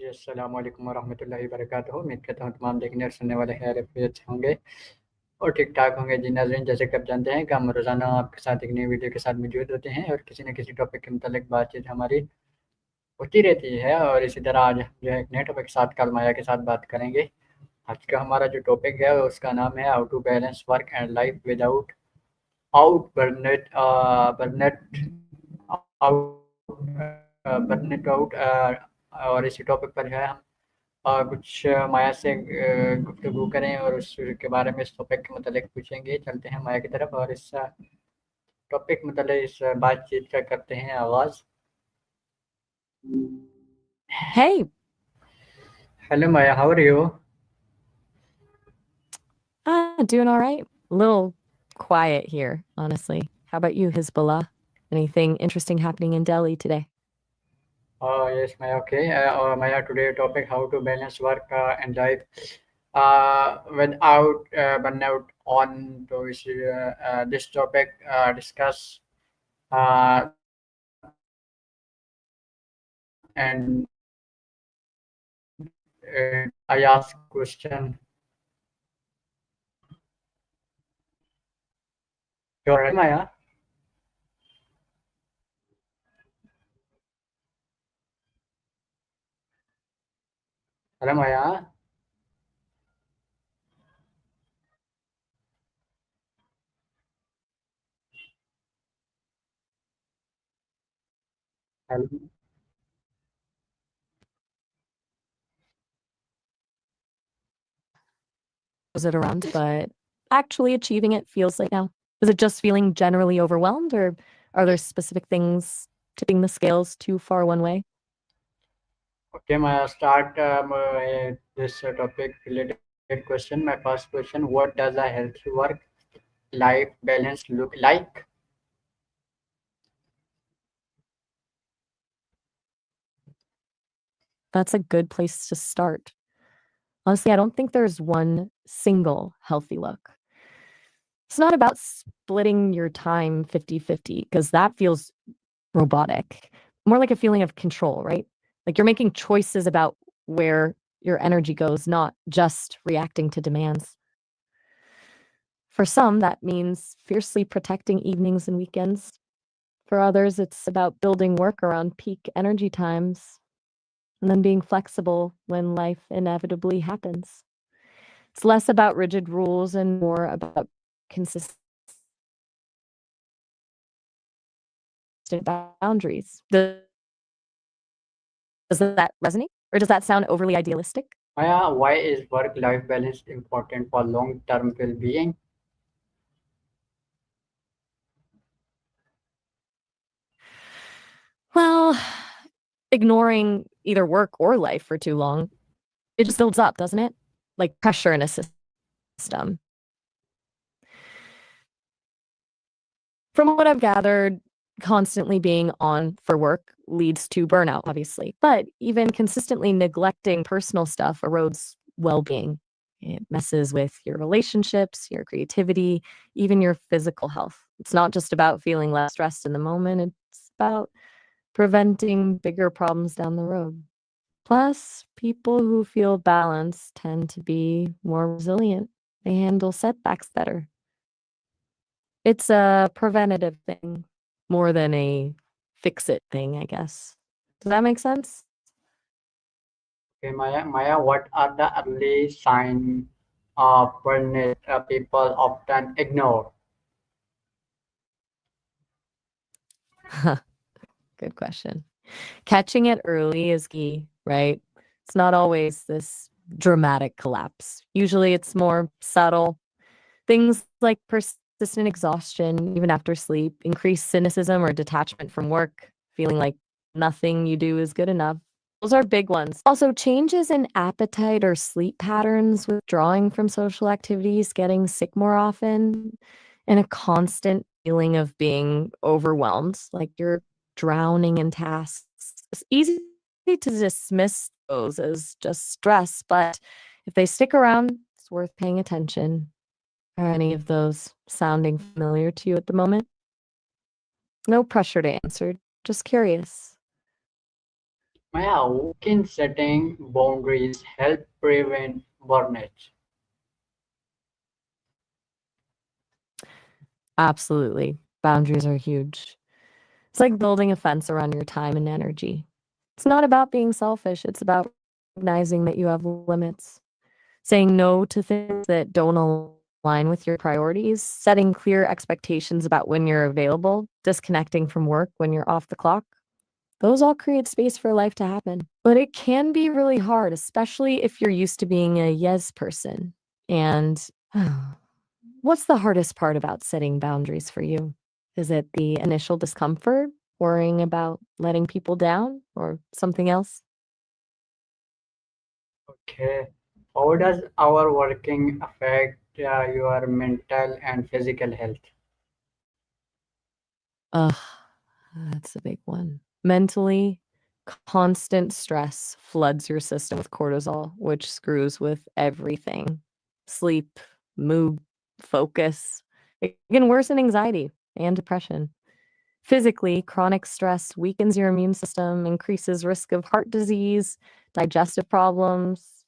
जी, अस्सलाम वालेकुम वरहमतुल्लाहि वबरकातुहू। उम्मीद करता हूँ तमाम देखने और सुनने वाले खैरियत से होंगे और ठीक-ठाक होंगे। जी नाज़रीन, जैसे कि आप जानते हैं कि हम रोज़ाना आपके साथ एक नई वीडियो के साथ मौजूद होते हैं और किसी न किसी टॉपिक के मुतालिक बातचीत हमारी होती रहती है और इसी तरह आज हम जो है एक नए टॉपिक के साथ कल माया के साथ बात करेंगे। आज का हमारा जो टॉपिक है उसका नाम है how to balance work and life without out burnt burnt out और इसी टॉपिक पर जो है हम कुछ माया से गुफ्तगू करें और उसके बारे में इस टॉपिक के मतलब पूछेंगे। चलते हैं माया की तरफ और इस टॉपिक मतलब इस बातचीत का करते हैं आगाज़। Hey, hello Maya, how are you? doing all right. A little quiet here, honestly. How about you, Hezbollah? Anything interesting happening in Delhi today? Yes, Maya. Okay. Maya, today topic how to balance work and life without burnout. On to this topic discuss and I ask question. You're right, Maya. Hello, Maya. Hello. Was it around, but actually achieving it feels like now? Is it just feeling generally overwhelmed, or are there specific things tipping the scales too far one way? Okay, Maya. Start this topic related question. My first question: what does a healthy work life balance look like? That's a good place to start. Honestly, I don't think there's one single healthy look. It's not about splitting your time 50-50 because that feels robotic. More like a feeling of control, right? Like you're making choices about where your energy goes, not just reacting to demands. For some, that means fiercely protecting evenings and weekends. For others, it's about building work around peak energy times and then being flexible when life inevitably happens. It's less about rigid rules and more about consistent boundaries. Does that resonate? Or does that sound overly idealistic? Maya, why is work-life balance important for long-term well-being? Well, ignoring either work or life for too long, it just builds up, doesn't it? Like pressure in a system. From what I've gathered, constantly being on for work leads to burnout, obviously, but even consistently neglecting personal stuff erodes well being. It messes with your relationships, your creativity, even your physical health. It's not just about feeling less stressed in the moment, it's about preventing bigger problems down the road. Plus, people who feel balanced tend to be more resilient. They handle setbacks better. It's a preventative thing more than a fix it thing, I guess. Does that make sense? Okay, Maya, what are the early signs of burnout people often ignore? Good question. Catching it early is key, right? It's not always this dramatic collapse. Usually it's more subtle. Things like persistent exhaustion, even after sleep, increased cynicism or detachment from work, feeling like nothing you do is good enough. Those are big ones. Also, changes in appetite or sleep patterns, withdrawing from social activities, getting sick more often, and a constant feeling of being overwhelmed, like you're drowning in tasks. It's easy to dismiss those as just stress, but if they stick around, it's worth paying attention. Are any of those sounding familiar to you at the moment? No pressure to answer, just curious. Maya, how can setting boundaries help prevent burnout? Absolutely. Boundaries are huge. It's like building a fence around your time and energy. It's not about being selfish, it's about recognizing that you have limits, saying no to things that don't align with your priorities, setting clear expectations about when you're available, disconnecting from work when you're off the clock. Those all create space for life to happen. But it can be really hard, especially if you're used to being a yes person. And what's the hardest part about setting boundaries for you? Is it the initial discomfort, worrying about letting people down, or something else? Okay. How does our working affect your mental and physical health? Ugh, that's a big one. Mentally, constant stress floods your system with cortisol, which screws with everything: sleep, mood, focus. It can worsen anxiety and depression. Physically, chronic stress weakens your immune system, increases risk of heart disease, digestive problems.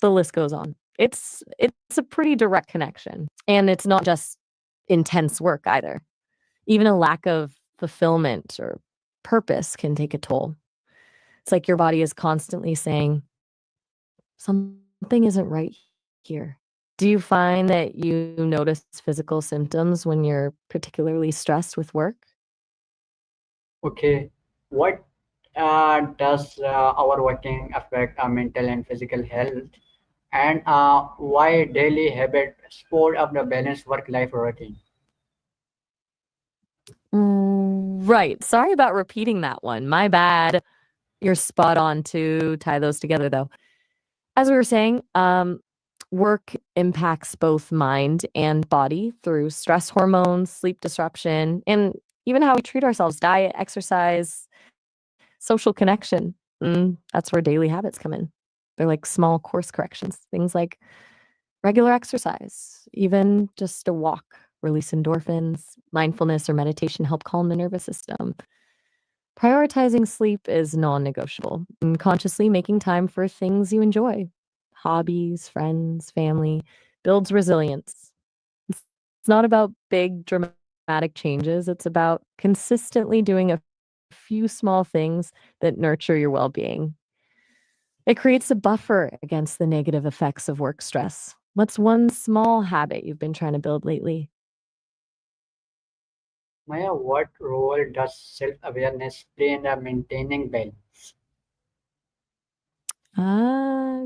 The list goes on. It's a pretty direct connection, and it's not just intense work either. Even a lack of fulfillment or purpose can take a toll. It's like your body is constantly saying, something isn't right here. Do you find that you notice physical symptoms when you're particularly stressed with work? Okay. What does our working affect our mental and physical health? And why daily habit support of the balanced work-life routine? Right. Sorry about repeating that one. My bad. You're spot on to tie those together, though. As we were saying, work impacts both mind and body through stress hormones, sleep disruption, and even how we treat ourselves: diet, exercise, social connection. That's where daily habits come in. They're like small course corrections, things like regular exercise, even just a walk, release endorphins, mindfulness or meditation help calm the nervous system. Prioritizing sleep is non negotiable, and consciously making time for things you enjoy, hobbies, friends, family, builds resilience. It's not about big, dramatic changes. It's about consistently doing a few small things that nurture your well being. It creates a buffer against the negative effects of work stress. What's one small habit you've been trying to build lately? Maya, what role does self-awareness play in maintaining balance?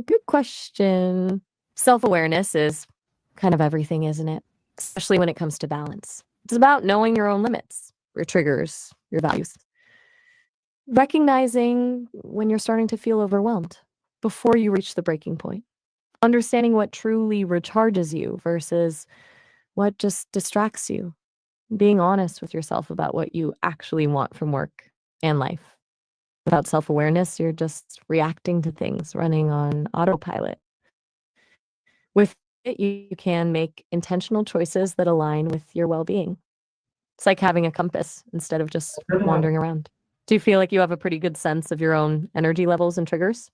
Good question. Self awareness is kind of everything, isn't it? Especially when it comes to balance. It's about knowing your own limits, your triggers, your values, recognizing when you're starting to feel overwhelmed before you reach the breaking point, understanding what truly recharges you versus what just distracts you, being honest with yourself about what you actually want from work and life. Without self awareness, you're just reacting to things, running on autopilot. With it, you can make intentional choices that align with your well being. It's like having a compass instead of just wandering around. Do you feel like you have a pretty good sense of your own energy levels and triggers?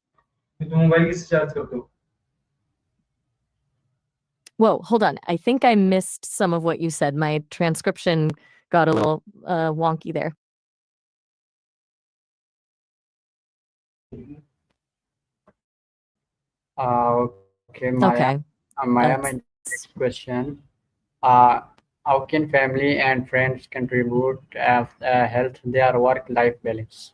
Whoa, hold on. I think I missed some of what you said. My transcription got a little wonky there. Okay, Maya. Okay. Maya, my That's next question. Uh, how can family and friends contribute health their work-life balance?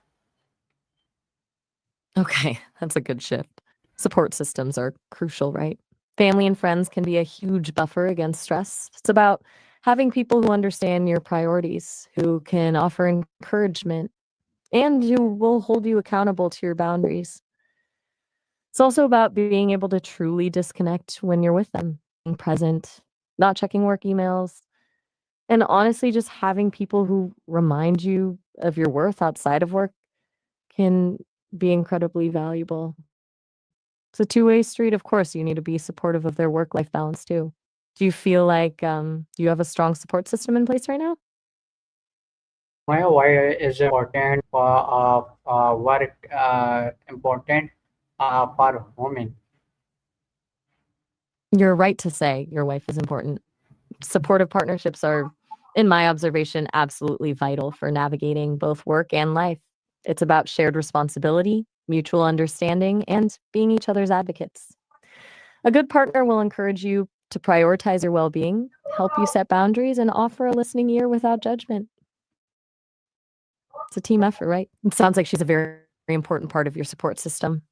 okay. That's a good shift. Support systems are crucial, right? Family and friends can be a huge buffer against stress. It's about having people who understand your priorities, who can offer encouragement, and who will hold you accountable to your boundaries. It's also about being able to truly disconnect when you're with them, being present, not checking work emails, and honestly, just having people who remind you of your worth outside of work can be incredibly valuable. It's a two-way street. Of course, you need to be supportive of their work-life balance too. Do you feel like you have a strong support system in place right now? Maya, why is it important work important for women? You're right to say your wife is important. Supportive partnerships are, in my observation, absolutely vital for navigating both work and life. It's about shared responsibility, mutual understanding, and being each other's advocates. A good partner will encourage you to prioritize your well being, help you set boundaries, and offer a listening ear without judgment. It's a team effort, right? It sounds like she's a very important part of your support system.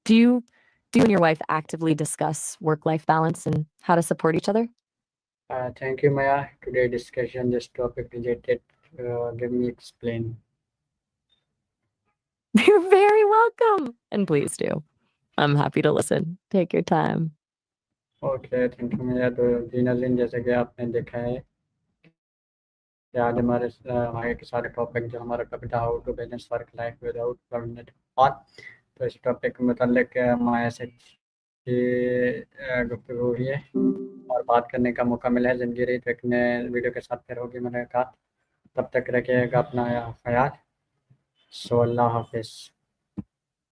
Do you do you and your wife actively discuss work-life balance and how to support each other? Thank you, Maya. Today discussion this topic related. Give me explain. You're very welcome. And please do. I'm happy to listen. Take your time. Okay, thank you मैया। तो जी नाज़रीन, जैसे कि आपने देखा है कि आज हमारे के सारे टॉपिक जो हमारा टॉपिक था, how to balance work life without burnout on. तो इस टॉपिक के मुतालिक माया से गुफ्तगू हुई है और बात करने का मौका मिला है। ज़िंदगी रही तो एक नए वीडियो के साथ फिर होगी मुलाकात। तब तक रखिएगा अपना ख्याल। सो अल्लाह हाफिज़।